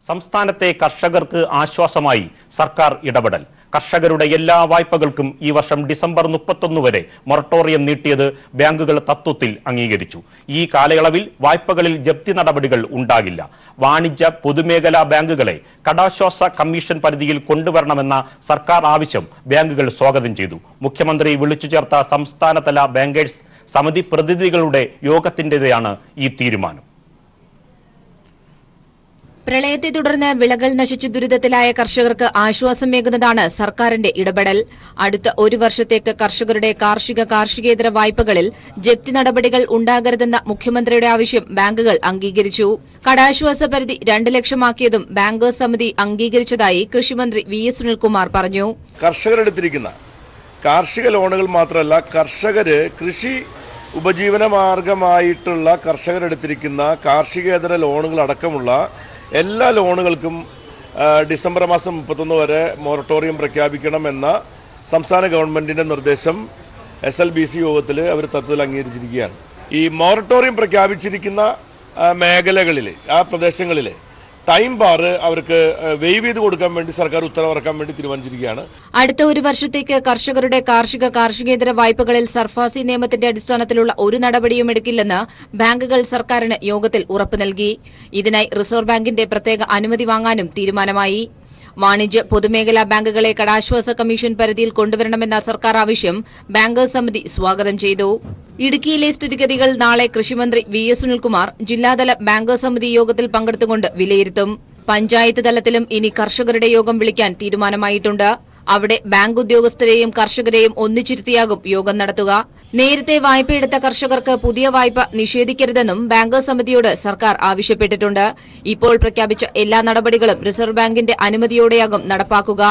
സംസ്ഥാനത്തെ കർഷകർക്ക് ആശ്വാസമായി സർക്കാർ ഇടപെടൽ. കർഷകരുടെ എല്ലാ വായ്പകൾക്കും ഈ വർഷം ഡിസംബർ 31 വരെ മൊറട്ടോറിയം നീട്ടിയത് ബാങ്കുകൾ തത്വത്തിൽ അംഗീകരിച്ചു. ഈ കാലയളവിൽ വായ്പകളിൽ ജപ്തി നടപടികൾ ഉണ്ടാകില്ല. വാണിജ്യ പൊതുമേഖലാ ബാങ്കുകളെ കടാശ്വാസ കമ്മീഷൻ പരിധിയിൽ കൊണ്ടുവരണമെന്ന സർക്കാർ ആവശ്യം ബാങ്കുകൾ സ്വാഗതം ചെയ്തു. മുഖ്യമന്ത്രി വിളിച്ചു ചേർത്ത സംസ്ഥാനതല ബാങ്കേഴ്സ് സമിതി പ്രതിനിധികളുടെ യോഗത്തിന്റേതാണ് ഈ തീരുമാനം. പ്രളയത്തെ തുടർന്ന് വിളകൾ നശിച്ചു ദുരിതത്തിലായ കർഷകർക്ക് ആശ്വാസമേകുന്നതാണ് സർക്കാരിന്റെ ഇടപെടൽ. അടുത്ത ഒരു വർഷത്തേക്ക് കർഷകരുടെ കാർഷികേതര വായ്പകളിൽ ജപ്തി നടപടികൾ ഉണ്ടാകരുതെന്ന മുഖ്യമന്ത്രിയുടെ ആവശ്യം ബാങ്കുകൾ അംഗീകരിച്ചു. കടാശ്വാസ പരിധി 2 ലക്ഷമാക്കിയതും ബാങ്കേഴ്സ് സമിതി അംഗീകരിച്ചതായി കൃഷിമന്ത്രി VS സുനിൽകുമാർ പറഞ്ഞു. കർഷകരെടുത്തിരിക്കുന്ന കാർഷിക ലോണുകൾ മാത്രമല്ല, കർഷകര് കൃഷി ഉപജീവന മാർഗമായിട്ടുള്ള കർഷകരെടുത്തിരിക്കുന്ന കാർഷികേതര ലോണുകൾ അടക്കമുള്ള എല്ലാ ലോണുകൾക്കും ഡിസംബർ മാസം 31 വരെ മൊറട്ടോറിയം പ്രഖ്യാപിക്കണമെന്ന സംസ്ഥാന ഗവൺമെൻറ്റിൻ്റെ നിർദ്ദേശം SLBC യോഗത്തിൽ അവർ തത്വത്തിൽ അംഗീകരിച്ചിരിക്കുകയാണ്. ഈ മൊറട്ടോറിയം പ്രഖ്യാപിച്ചിരിക്കുന്ന മേഖലകളിൽ, ആ പ്രദേശങ്ങളിൽ ടൈം ബാർ അവർക്ക് വെയ്വ് ചെയ്ത് കൊടുക്കാൻ വേണ്ടി സർക്കാർ ഉത്തരവിറക്കാൻ വേണ്ടി തീരുമാനിച്ചിരിക്കുകയാണ്. അടുത്ത ഒരു വർഷത്തേക്ക് കർഷകരുടെ കാർഷികേതര വായ്പകളിൽ സർഫാസി നിയമത്തിന്റെ അടിസ്ഥാനത്തിലുള്ള ഒരു നടപടിയും എടുക്കില്ലെന്ന് ബാങ്കുകൾ സർക്കാരിന് യോഗത്തിൽ ഉറപ്പു നൽകി. ഇതിനായി റിസർവ് ബാങ്കിന്റെ പ്രത്യേക അനുമതി വാങ്ങാനും തീരുമാനമായി. വാണിജ്യ പൊതുമേഖലാ ബാങ്കുകളെ കടാശ്വാസ കമ്മീഷൻ പരിധിയിൽ കൊണ്ടുവരണമെന്ന സർക്കാർ ആവശ്യം ബാങ്കേഴ്സ് സമിതി സ്വാഗതം ചെയ്തു. ഇടുക്കിയിലെ സ്ഥിതിഗതികൾ നാളെ കൃഷിമന്ത്രി VS സുനിൽകുമാർ ജില്ലാതല ബാങ്കേഴ്സ് സമിതി യോഗത്തിൽ പങ്കെടുത്തുകൊണ്ട് വിലയിരുത്തും. പഞ്ചായത്ത് തലത്തിലും ഇനി കർഷകരുടെ യോഗം വിളിക്കാൻ തീരുമാനമായിട്ടുണ്ട്. അവിടെ ബാങ്ക് ഉദ്യോഗസ്ഥരെയും കർഷകരെയും ഒന്നിച്ചിരുത്തിയാകും യോഗം നടത്തുക. നേരത്തെ വായ്പയെടുത്ത കർഷകർക്ക് പുതിയ വായ്പ നിഷേധിക്കരുതെന്നും ബാങ്കേഴ്സ് സമിതിയോട് സർക്കാർ ആവശ്യപ്പെട്ടിട്ടുണ്ട്. ഇപ്പോൾ പ്രഖ്യാപിച്ച എല്ലാ നടപടികളും റിസർവ് ബാങ്കിന്റെ അനുമതിയോടെയാകും നടപ്പാക്കുക.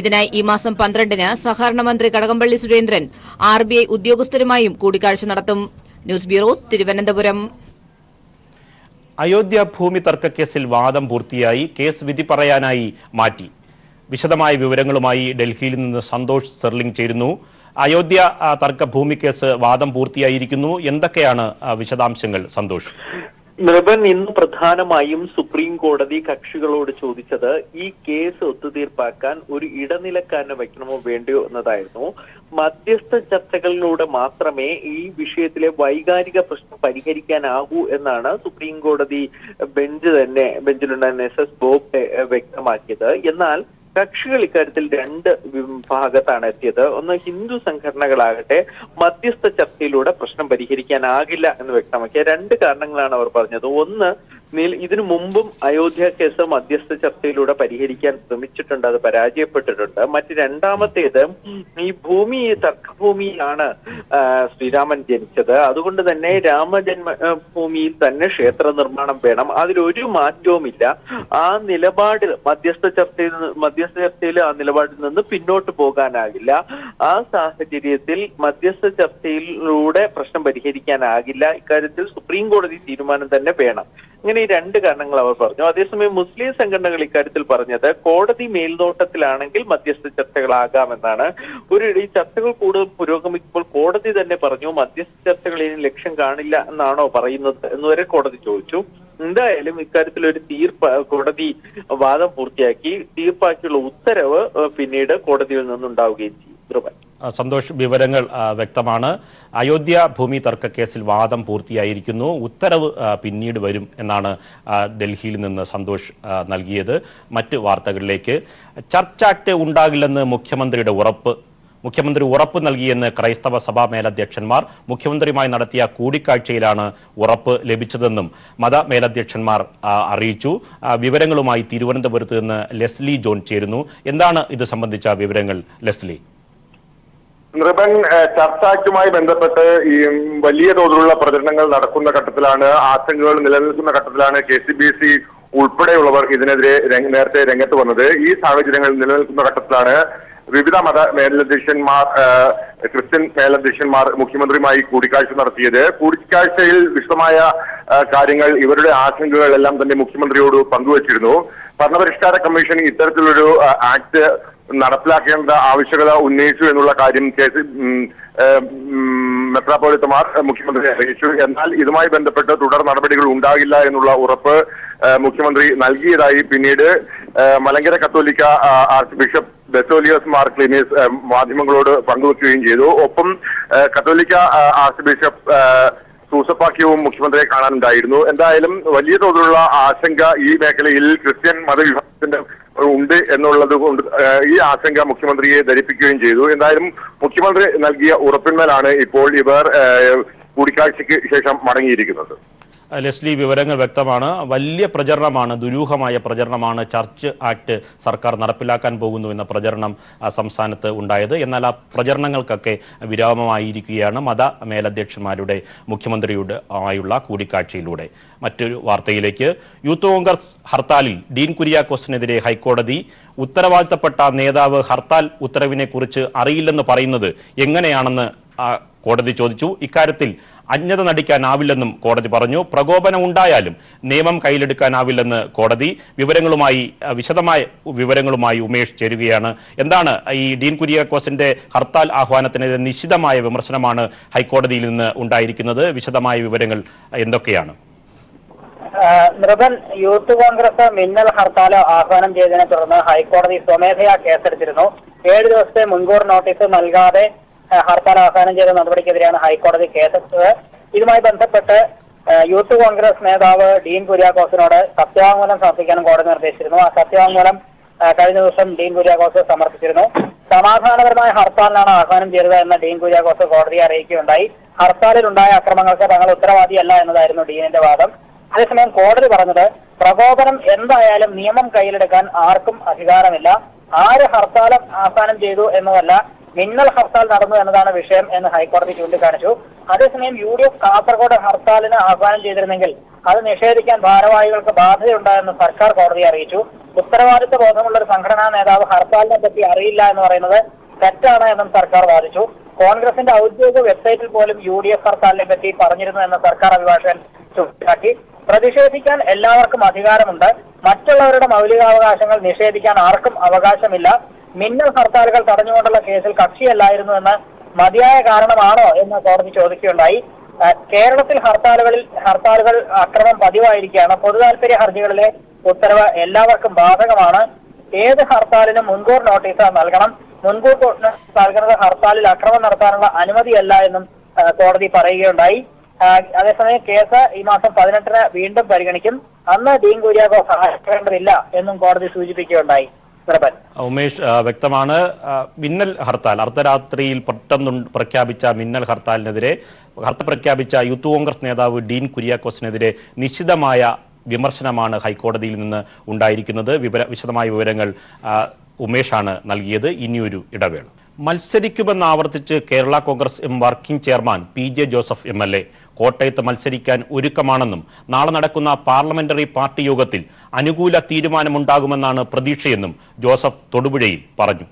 ഇതിനായി ഈ മാസം 12-ന് സഹകരണ മന്ത്രി കടകംപള്ളി സുരേന്ദ്രൻ RBI ഉദ്യോഗസ്ഥരുമായും കൂടിക്കാഴ്ച നടത്തും. News bureau, Thiruvananthapuram. അയോധ്യ ഭൂമി തർക്കക്കേസിൽ വാദം പൂർത്തിയായി. കേസ് വിധി പറയാനായി മാറ്റി. വിശദമായ വിവരങ്ങളുമായി ഡൽഹിയിൽ നിന്ന് സന്തോഷ് സെർലിംഗ് ചേരുന്നു. അയോധ്യ തർക്ക ഭൂമി കേസ് വാദം പൂർത്തിയായിരിക്കുന്നു. എന്തൊക്കെയാണ് വിശദാംശങ്ങൾ സന്തോഷ്? നൃപൻ, ഇന്ന് പ്രധാനമായും സുപ്രീം കോടതി കക്ഷികളോട് ചോദിച്ചത് ഈ കേസ് ഒത്തുതീർപ്പാക്കാൻ ഒരു ഇടനിലക്കാരനെ വയ്ക്കണമോ വേണ്ടയോ എന്നതായിരുന്നു. മധ്യസ്ഥ ചർച്ചകളിലൂടെ മാത്രമേ ഈ വിഷയത്തിലെ വൈകാരിക പ്രശ്നം പരിഹരിക്കാനാകൂ എന്നാണ് സുപ്രീം കോടതി ബെഞ്ചിലുണ്ടായിരുന്ന SS ബോബ്ഡെ വ്യക്തമാക്കിയത്. എന്നാൽ കക്ഷികൾ ഇക്കാര്യത്തിൽ 2 ഭാഗത്താണ് എത്തിയത്. ഒന്ന്, ഹിന്ദു സംഘടനകളാകട്ടെ മധ്യസ്ഥ ചർച്ചയിലൂടെ പ്രശ്നം പരിഹരിക്കാനാകില്ല എന്ന് വ്യക്തമാക്കിയ 2 കാരണങ്ങളാണ് അവർ പറഞ്ഞത്. ഒന്ന്, ഇതിനു മുമ്പും അയോധ്യ കേസ് മധ്യസ്ഥ ചർച്ചയിലൂടെ പരിഹരിക്കാൻ ശ്രമിച്ചിട്ടുണ്ട്, അത് പരാജയപ്പെട്ടിട്ടുണ്ട്. രണ്ടാമത്തേത്, ഈ തർക്കഭൂമിയിലാണ് ശ്രീരാമൻ ജനിച്ചത്. അതുകൊണ്ട് തന്നെ രാമജന്മഭൂമിയിൽ തന്നെ ക്ഷേത്ര നിർമ്മാണം വേണം, അതിലൊരു മാറ്റവുമില്ല. ആ നിലപാട് മധ്യസ്ഥ ചർച്ചയിൽ ആ നിലപാടിൽ നിന്ന് പിന്നോട്ട് പോകാനാകില്ല. ആ സാഹചര്യത്തിൽ മധ്യസ്ഥ ചർച്ചയിലൂടെ പ്രശ്നം പരിഹരിക്കാനാകില്ല. ഇക്കാര്യത്തിൽ സുപ്രീം കോടതി തീരുമാനം തന്നെ വേണം. ഇങ്ങനെ ഈ 2 കാരണങ്ങൾ അവർ പറഞ്ഞു. അതേസമയം മുസ്ലിം സംഘടനകൾ ഇക്കാര്യത്തിൽ പറഞ്ഞത് കോടതി മേൽനോട്ടത്തിലാണെങ്കിൽ മധ്യസ്ഥ ചർച്ചകളാകാമെന്നാണ്. ഈ ചർച്ചകൾ കൂടുതൽ പുരോഗമിക്കുമ്പോൾ കോടതി തന്നെ പറഞ്ഞു മധ്യസ്ഥ ചർച്ചകൾ ഇനി ലക്ഷ്യം കാണില്ല എന്നാണോ പറയുന്നത് എന്നുവരെ കോടതി ചോദിച്ചു. എന്തായാലും ഇക്കാര്യത്തിൽ ഒരു കോടതി വാദം പൂർത്തിയാക്കി. തീർപ്പാക്കിയുള്ള ഉത്തരവ് പിന്നീട് കോടതിയിൽ നിന്നുണ്ടാവുകയും ചെയ്യും. സന്തോഷ്, വിവരങ്ങൾ വ്യക്തമാണ്. അയോധ്യ ഭൂമി തർക്കക്കേസിൽ വാദം പൂർത്തിയായിരിക്കുന്നു. ഉത്തരവ് പിന്നീട് വരും എന്നാണ് ഡൽഹിയിൽ നിന്ന് സന്തോഷ് നൽകിയത്. മറ്റ് വാർത്തകളിലേക്ക്. ചർച്ച് ആക്ട് ഉണ്ടാകില്ലെന്ന് മുഖ്യമന്ത്രി ഉറപ്പ് നൽകിയെന്ന് ക്രൈസ്തവ സഭാ മേലധ്യക്ഷന്മാർ. മുഖ്യമന്ത്രിയുമായി നടത്തിയ കൂടിക്കാഴ്ചയിലാണ് ഉറപ്പ് ലഭിച്ചതെന്നും മതമേലധ്യക്ഷന്മാർ അറിയിച്ചു. വിവരങ്ങളുമായി തിരുവനന്തപുരത്ത് നിന്ന് ലെസ്ലി ജോൺ ചേരുന്നു. എന്താണ് ഇത് സംബന്ധിച്ച വിവരങ്ങൾ ലെസ്ലി? നൃപൻ, ചർച്ച് ആക്ടുമായി ബന്ധപ്പെട്ട് ഈ വലിയ തോതിലുള്ള പ്രചരണങ്ങൾ നടക്കുന്ന ഘട്ടത്തിലാണ്, ആശങ്കകൾ നിലനിൽക്കുന്ന ഘട്ടത്തിലാണ് KCBC ഉൾപ്പെടെയുള്ളവർ ഇതിനെതിരെ നേരത്തെ രംഗത്ത് വന്നത്. ഈ സാഹചര്യങ്ങൾ നിലനിൽക്കുന്ന ഘട്ടത്തിലാണ് വിവിധ മത മേലധ്യക്ഷന്മാർ, ക്രിസ്ത്യൻ മേലധ്യക്ഷന്മാർ മുഖ്യമന്ത്രിയുമായി കൂടിക്കാഴ്ച നടത്തിയത്. കൂടിക്കാഴ്ചയിൽ വിശദമായ കാര്യങ്ങൾ, ഇവരുടെ ആശങ്കകളെല്ലാം തന്നെ മുഖ്യമന്ത്രിയോട് പങ്കുവച്ചിരുന്നു. ഭരണപരിഷ്കാര കമ്മീഷൻ ഇത്തരത്തിലൊരു ആക്ട് നടപ്പിലാക്കേണ്ട ആവശ്യകത ഉന്നയിച്ചു എന്നുള്ള കാര്യം മെത്രാപ്പോലിത്തമാർ മുഖ്യമന്ത്രിയെ അറിയിച്ചു. എന്നാൽ ഇതുമായി ബന്ധപ്പെട്ട് തുടർ നടപടികൾ ഉണ്ടാകില്ല എന്നുള്ള ഉറപ്പ് മുഖ്യമന്ത്രി നൽകിയതായി പിന്നീട് മലങ്കര കത്തോലിക്ക ആർച്ച് ബിഷപ്പ് ബെസോലിയോസ് മാർ ക്ലീമീസ് മാധ്യമങ്ങളോട് പങ്കുവെക്കുകയും ചെയ്തു. ഒപ്പം കത്തോലിക്ക ആർച്ച് ബിഷപ്പ് സൂസപ്പാക്യവും മുഖ്യമന്ത്രിയെ കാണാനുണ്ടായിരുന്നു. എന്തായാലും വലിയ തോതിലുള്ള ആശങ്ക ഈ മേഖലയിൽ ക്രിസ്ത്യൻ മതവിഭാഗത്തിന്റെ ഉണ്ട് എന്നുള്ളത് കൊണ്ട് ഈ ആശങ്ക മുഖ്യമന്ത്രിയെ ധരിപ്പിക്കുകയും ചെയ്തു. എന്തായാലും മുഖ്യമന്ത്രി നൽകിയ ഉറപ്പിന്മേലാണ് ഇപ്പോൾ ഇവർ കൂടിക്കാഴ്ചയ്ക്ക് ശേഷം മടങ്ങിയിരിക്കുന്നത്. ലെസ്ലി, വിവരങ്ങൾ വ്യക്തമാണ്. വലിയ പ്രചരണമാണ്, ദുരൂഹമായ പ്രചരണമാണ് ചർച്ച് ആക്ട് സർക്കാർ നടപ്പിലാക്കാൻ പോകുന്നു എന്ന പ്രചരണം സംസ്ഥാനത്ത് ഉണ്ടായത്. എന്നാൽ ആ പ്രചരണങ്ങൾക്കൊക്കെ വിരാമമായിരിക്കുകയാണ് മത മേലധ്യക്ഷന്മാരുടെ മുഖ്യമന്ത്രിയുടെ ആയുള്ള കൂടിക്കാഴ്ചയിലൂടെ. മറ്റൊരു വാർത്തയിലേക്ക്. യൂത്ത് കോൺഗ്രസ് ഹർത്താലിൽ ഡീൻ കുര്യാക്കോസിനെതിരെ ഹൈക്കോടതി ഉത്തരവാദിത്തപ്പെട്ട നേതാവ് ഹർത്താൽ ഉത്തരവിനെ കുറിച്ച് അറിയില്ലെന്ന് പറയുന്നത് എങ്ങനെയാണെന്ന് കോടതി ചോദിച്ചു. ഇക്കാര്യത്തിൽ അജ്ഞത നടിക്കാനാവില്ലെന്നും കോടതി പറഞ്ഞു. പ്രകോപനം ഉണ്ടായാലും നിയമം കയ്യിലെടുക്കാനാവില്ലെന്ന് കോടതി. വിശദമായ വിവരങ്ങളുമായി ഉമേഷ് ചേരുകയാണ്. എന്താണ് ഈ ഡീൻ കുര്യാക്കോസിന്റെ ഹർത്താൽ ആഹ്വാനത്തിനെതിരെ നിശിതമായ വിമർശനമാണ് ഹൈക്കോടതിയിൽ നിന്ന് ഉണ്ടായിരിക്കുന്നത്? വിശദമായ വിവരങ്ങൾ എന്തൊക്കെയാണ്? നൃപൻ, യൂത്ത് കോൺഗ്രസ് മിന്നൽ ഹർത്താൽ ആഹ്വാനം ചെയ്തതിനെ തുടർന്ന് ഹൈക്കോടതി സ്വമേധയാ കേസെടുത്തിരുന്നു. 7 ദിവസത്തെ മുൻകൂർ നോട്ടീസ് നൽകാതെ ഹർത്താൽ ആഹ്വാനം ചെയ്ത നടപടിക്കെതിരെയാണ് ഹൈക്കോടതി കേസെടുത്തത്. ഇതുമായി ബന്ധപ്പെട്ട് യൂത്ത് കോൺഗ്രസ് നേതാവ് ഡീൻ കുര്യാക്കോസിനോട് സത്യവാങ്മൂലം സമർപ്പിക്കാനും കോടതി നിർദ്ദേശിച്ചിരുന്നു. ആ സത്യവാങ്മൂലം കഴിഞ്ഞ ദിവസം ഡീൻ കുര്യാക്കോസ് സമർപ്പിച്ചിരുന്നു. സമാധാനപരമായ ഹർത്താലിനാണ് ആഹ്വാനം ചെയ്തത് എന്ന് ഡീൻ കുര്യാക്കോസ് കോടതിയെ അറിയിക്കുകയുണ്ടായി. ഹർത്താലിലുണ്ടായ അക്രമങ്ങൾക്ക് തങ്ങൾ ഉത്തരവാദിയല്ല എന്നതായിരുന്നു ഡീനിന്റെ വാദം. അതേസമയം കോടതി പറഞ്ഞത് പ്രകോപനം എന്തായാലും നിയമം കയ്യിലെടുക്കാൻ ആർക്കും അധികാരമില്ല. ആര് ഹർത്താൽ ആഹ്വാനം ചെയ്തു എന്നതല്ല, മിന്നൽ ഹർത്താൽ നടന്നു എന്നതാണ് വിഷയം എന്ന് ഹൈക്കോടതി ചൂണ്ടിക്കാണിച്ചു. അതേസമയം UDF കാസർഗോഡ് ഹർത്താലിന് ആഹ്വാനം ചെയ്തിരുന്നെങ്കിൽ അത് നിഷേധിക്കാൻ ഭാരവാഹികൾക്ക് ബാധ്യതയുണ്ടായെന്ന് സർക്കാർ കോടതിയെ അറിയിച്ചു. ഉത്തരവാദിത്വ ബോധമുള്ള ഒരു സംഘടനാ നേതാവ് ഹർത്താലിനെ പറ്റി അറിയില്ല എന്ന് പറയുന്നത് തെറ്റാണ് എന്നും സർക്കാർ വാദിച്ചു. കോൺഗ്രസിന്റെ ഔദ്യോഗിക വെബ്സൈറ്റിൽ പോലും UDF ഹർത്താലിനെ പറ്റി പറഞ്ഞിരുന്നു എന്ന സർക്കാർ അഭിഭാഷകൻ ചൂണ്ടിക്കാട്ടി. പ്രതിഷേധിക്കാൻ എല്ലാവർക്കും അധികാരമുണ്ട്. മറ്റുള്ളവരുടെ മൗലികാവകാശങ്ങൾ നിഷേധിക്കാൻ ആർക്കും അവകാശമില്ല. മിന്നൽ ഹർത്താലുകൾ തടഞ്ഞുകൊണ്ടുള്ള കേസിൽ കക്ഷിയല്ലായിരുന്നു എന്ന് മതിയായ കാരണമാണോ എന്ന് കോടതി ചോദിക്കുകയുണ്ടായി. കേരളത്തിൽ ഹർത്താലുകൾ അക്രമം പതിവായിരിക്കുകയാണ്. പൊതുതാൽപര്യ ഹർജികളിലെ ഉത്തരവ് എല്ലാവർക്കും ബാധകമാണ്. ഏത് ഹർത്താലിനും മുൻകൂർ നോട്ടീസ് നൽകണം. മുൻകൂർ നൽകുന്നത് ഹർത്താലിൽ അക്രമം നടത്താനുള്ള അനുമതിയല്ല എന്നും കോടതി പറയുകയുണ്ടായി. അതേസമയം കേസ് ഈ മാസം 18-ന് വീണ്ടും പരിഗണിക്കും. അന്ന് ഡീൻ കുര്യാക്കോസ് സഹായിക്കേണ്ടതില്ല എന്നും കോടതി സൂചിപ്പിക്കുകയുണ്ടായി. ഉമേഷ്, വ്യക്തമാണ്. മിന്നൽ ഹർത്താൽ അർദ്ധരാത്രിയിൽ പെട്ടെന്ന് പ്രഖ്യാപിച്ച മിന്നൽ ഹർത്താലിനെതിരെ പ്രഖ്യാപിച്ച യൂത്ത് കോൺഗ്രസ് നേതാവ് ഡീൻ കുര്യാക്കോസിനെതിരെ നിശ്ചിതമായ വിമർശനമാണ് ഹൈക്കോടതിയിൽ നിന്ന് ഉണ്ടായിരിക്കുന്നത്. വിശദമായ വിവരങ്ങൾ ഉമേഷാണ് നൽകിയത്. ഇനിയൊരു ഇടവേള. മത്സരിക്കുമെന്ന് ആവർത്തിച്ച് Kerala Congress working chairman PJ Joseph MLA കോട്ടയത്ത് മത്സരിക്കാൻ ഒരുക്കമാണെന്നും നാളെ നടക്കുന്ന പാർലമെന്ററി പാർട്ടി യോഗത്തിൽ അനുകൂല തീരുമാനമുണ്ടാകുമെന്നാണ് പ്രതീക്ഷയെന്നും ജോസഫ് തൊടുപുഴയിൽ പറഞ്ഞു.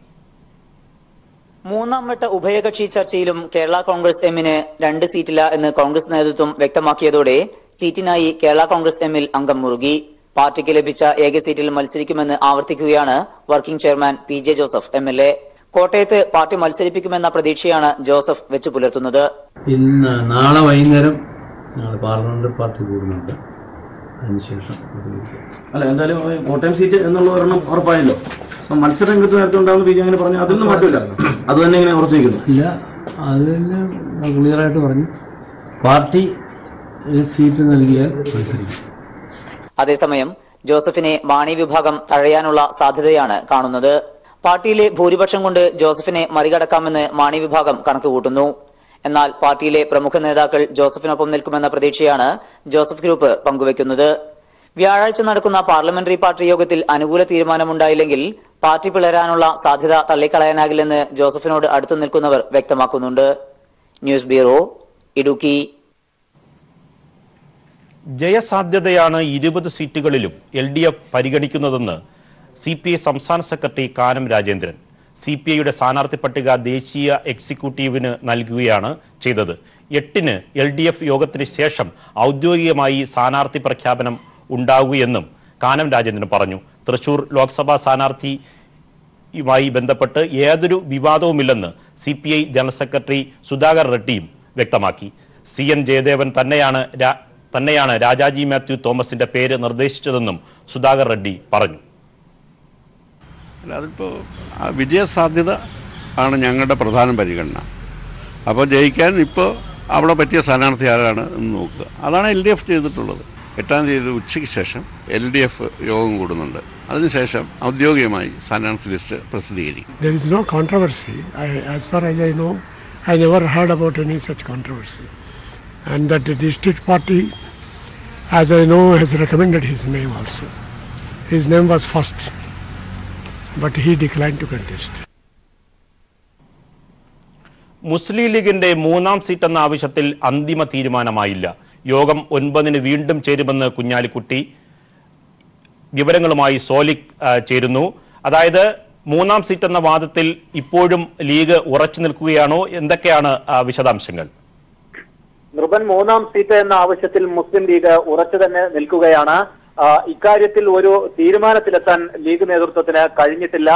3ാം വട്ട ഉഭയകക്ഷി ചർച്ചയിലും കേരള കോൺഗ്രസ് എമ്മിന് 2 സീറ്റില്ല എന്ന് കോൺഗ്രസ് നേതൃത്വം വ്യക്തമാക്കിയതോടെ സീറ്റിനായി കേരള കോൺഗ്രസ് എമ്മിൽ അംഗം മുറുകി. പാർട്ടിക്ക് ലഭിച്ച ഏക സീറ്റിൽ മത്സരിക്കുമെന്ന് ആവർത്തിക്കുകയാണ് working chairman PJ Joseph MLA. കോട്ടയത്ത് പാർട്ടി മത്സരിപ്പിക്കുമെന്ന പ്രതീക്ഷയാണ് ജോസഫ് വെച്ചു പുലർത്തുന്നത്. ഇന്ന് നാളെ വൈകുന്നേരം ഞങ്ങൾ പാർലമെന്റ് പാർട്ടി കൂടുന്നുണ്ട്. അതിനുശേഷം എന്തായാലും കോട്ടയം സീറ്റ് എന്നുള്ള ഒരെണ്ണം ഉറപ്പായല്ലോ. മത്സര രംഗത്ത് നേരത്തെ ഉണ്ടാകുന്ന PJ അങ്ങനെ പറഞ്ഞു, അതൊന്നും മാറ്റില്ല. അത് തന്നെ ഇങ്ങനെ ഉറച്ചിരിക്കുന്നു. ഇല്ല, അത് തന്നെ ക്ലിയറായിട്ട് പറഞ്ഞു. പാർട്ടി സീറ്റ് നൽകിയാൽ മത്സരിക്കും. അതേസമയം ജോസഫിനെ മാണി വിഭാഗം തഴയാനുള്ള സാധ്യതയാണ് കാണുന്നത്. പാർട്ടിയിലെ ഭൂരിപക്ഷം കൊണ്ട് ജോസഫിനെ മറികടക്കാമെന്ന് മാണി വിഭാഗം കണക്കുകൂട്ടുന്നു. എന്നാൽ പാർട്ടിയിലെ പ്രമുഖ നേതാക്കൾ ജോസഫിനൊപ്പം നിൽക്കുമെന്ന പ്രതീക്ഷയാണ് ജോസഫ് ഗ്രൂപ്പ് പങ്കുവയ്ക്കുന്നത്. വ്യാഴാഴ്ച നടക്കുന്ന പാർലമെന്ററി പാർട്ടി യോഗത്തിൽ അനുകൂല തീരുമാനമുണ്ടായില്ലെങ്കിൽ പാർട്ടി പിളരാനുള്ള സാധ്യത തള്ളിക്കളയാനാകില്ലെന്ന് ജോസഫിനോട് അടുത്തു നിൽക്കുന്നവർ വ്യക്തമാക്കുന്നുണ്ട്. News bureau, Idukki. ജയസാധ്യതയാണ് 20 സീറ്റുകളിലും LDF പരിഗണിക്കുന്നതെന്ന് CPI സംസ്ഥാന സെക്രട്ടറി കാനം രാജേന്ദ്രൻ. CPIയുടെ സ്ഥാനാർത്ഥി പട്ടിക ദേശീയ എക്സിക്യൂട്ടീവിന് നൽകുകയാണ് ചെയ്തത്. 8-ന് LDF യോഗത്തിന് ശേഷം ഔദ്യോഗികമായി സ്ഥാനാർത്ഥി പ്രഖ്യാപനം ഉണ്ടാകുകയെന്നും കാനം രാജേന്ദ്രൻ പറഞ്ഞു. തൃശൂർ ലോക്സഭാ സ്ഥാനാർത്ഥിയുമായി ബന്ധപ്പെട്ട് യാതൊരു വിവാദവുമില്ലെന്ന് CPI ജനറൽ സെക്രട്ടറി സുധാകർ റെഡ്ഡിയും വ്യക്തമാക്കി. CN ജയദേവൻ തന്നെയാണ് രാജാജി മാത്യു തോമസിന്റെ പേര് നിർദ്ദേശിച്ചതെന്നും സുധാകർ റെഡ്ഡി പറഞ്ഞു. അതിപ്പോൾ വിജയസാധ്യത ആണ് ഞങ്ങളുടെ പ്രധാന പരിഗണന. അപ്പോൾ ജയിക്കാൻ ഇപ്പോൾ അവിടെ പറ്റിയ സ്ഥാനാർത്ഥി ആരാണ് എന്ന് നോക്കുക. അതാണ് LDF ചെയ്തിട്ടുള്ളത്. 8-ാം തീയതി ഉച്ചയ്ക്ക് ശേഷം LDF യോഗം കൂടുന്നുണ്ട്. അതിനുശേഷം ഔദ്യോഗികമായി സ്ഥാനാർത്ഥി ലിസ്റ്റ് പ്രസിദ്ധീകരിക്കും. There is no controversy. As far as I know, I never heard about any such controversy. And that the district party, as I know, has recommended his name also. His name was first, but he declined to contest. മുസ്ലിം ലീഗിന്റെ 3ാം seat എന്ന ആവശ്യത്തിൽ അന്തിമ തീരുമാനമായില്ല. യോഗം 9-ന് വീണ്ടും ചേരുമെന്ന് കുഞ്ഞാലിക്കുട്ടി. വിവരങ്ങളുമായി സോലിക് ചേരുന്നു. അതായത് 3ാം സീറ്റ് എന്ന വാദത്തിൽ ഇപ്പോഴും ലീഗ് ഉറച്ചു നിൽക്കുകയാണോ? എന്തൊക്കെയാണ് വിശദാംശങ്ങൾ? നിർബൻ 3ാം സീറ്റ് എന്ന ആവശ്യത്തിൽ മുസ്ലിം ലീഗ് ഉറച്ചു തന്നെ നിൽക്കുകയാണ്. ഇക്കാര്യത്തിൽ ഒരു തീരുമാനത്തിലെത്താൻ ലീഗ് നേതൃത്വത്തിന് കഴിഞ്ഞിട്ടില്ല.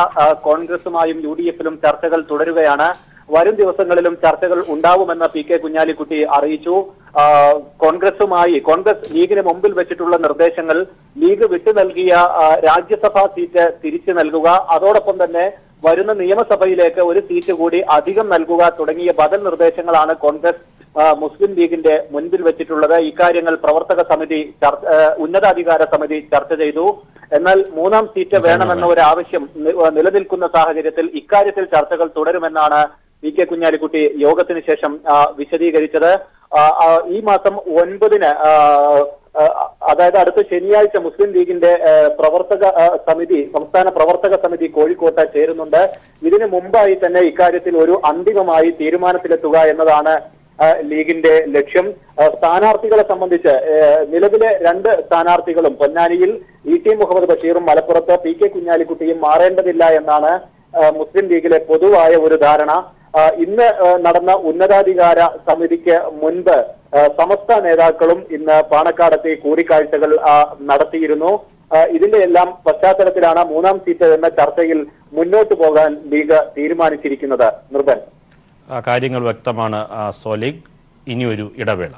കോൺഗ്രസുമായും UDF-ലും ചർച്ചകൾ തുടരുകയാണ്. വരും ദിവസങ്ങളിലും ചർച്ചകൾ ഉണ്ടാവുമെന്ന് PK കുഞ്ഞാലിക്കുട്ടി അറിയിച്ചു. കോൺഗ്രസ് ലീഗിന് മുമ്പിൽ വെച്ചിട്ടുള്ള നിർദ്ദേശങ്ങൾ ലീഗ് വിട്ടു നൽകിയ രാജ്യസഭാ സീറ്റ് തിരിച്ചു നൽകുക, അതോടൊപ്പം തന്നെ വരുന്ന നിയമസഭയിലേക്ക് ഒരു സീറ്റ് കൂടി അധികം നൽകുക തുടങ്ങിയ ബദൽ നിർദ്ദേശങ്ങളാണ് കോൺഗ്രസ് മുസ്ലിം ലീഗിന്റെ മുൻപിൽ വെച്ചിട്ടുള്ളത്. ഇക്കാര്യങ്ങൾ പ്രവർത്തക സമിതി ഉന്നതാധികാര സമിതി ചർച്ച ചെയ്തു. എന്നാൽ 3ാം സീറ്റ് വേണമെന്ന ഒരു ആവശ്യം നിലനിൽക്കുന്ന സാഹചര്യത്തിൽ ഇക്കാര്യത്തിൽ ചർച്ചകൾ തുടരുമെന്നാണ് PK കുഞ്ഞാലിക്കുട്ടി യോഗത്തിന് ശേഷം വിശദീകരിച്ചത്. ഈ മാസം 9-ന് അതായത് അടുത്ത ശനിയാഴ്ച മുസ്ലിം ലീഗിന്റെ സംസ്ഥാന പ്രവർത്തക സമിതി കോഴിക്കോട്ട് ചേരുന്നുണ്ട്. ഇതിനു മുമ്പായി തന്നെ ഇക്കാര്യത്തിൽ ഒരു അന്തിമമായി തീരുമാനത്തിലെത്തുക എന്നതാണ് ലീഗിന്റെ ലക്ഷ്യം. സ്ഥാനാർത്ഥികളെ സംബന്ധിച്ച് നിലവിലെ 2 സ്ഥാനാർത്ഥികളും പൊന്നാനിയിൽ ET മുഹമ്മദ് ബഷീറും മലപ്പുറത്ത് PK കുഞ്ഞാലിക്കുട്ടിയും മാറേണ്ടതില്ല എന്നാണ് മുസ്ലിം ലീഗിലെ പൊതുവായ ഒരു ധാരണ. ഇന്ന് നടന്ന ഉന്നതാധികാര സമിതിക്ക് മുൻപ് സമസ്ത നേതാക്കളും ഇന്ന് പാണക്കാടെത്തി കൂടിക്കാഴ്ചകൾ നടത്തിയിരുന്നു. ഇതിന്റെ എല്ലാം പശ്ചാത്തലത്തിലാണ് 3ാം സീറ്റ് എന്ന ചർച്ചയിൽ മുന്നോട്ട് പോകാൻ ലീഗ് തീരുമാനിച്ചിരിക്കുന്നത്. നിർബൻ കാര്യങ്ങൾ വ്യക്തമാണ് സോലിക്. ഇനിയൊരു ഇടവേള.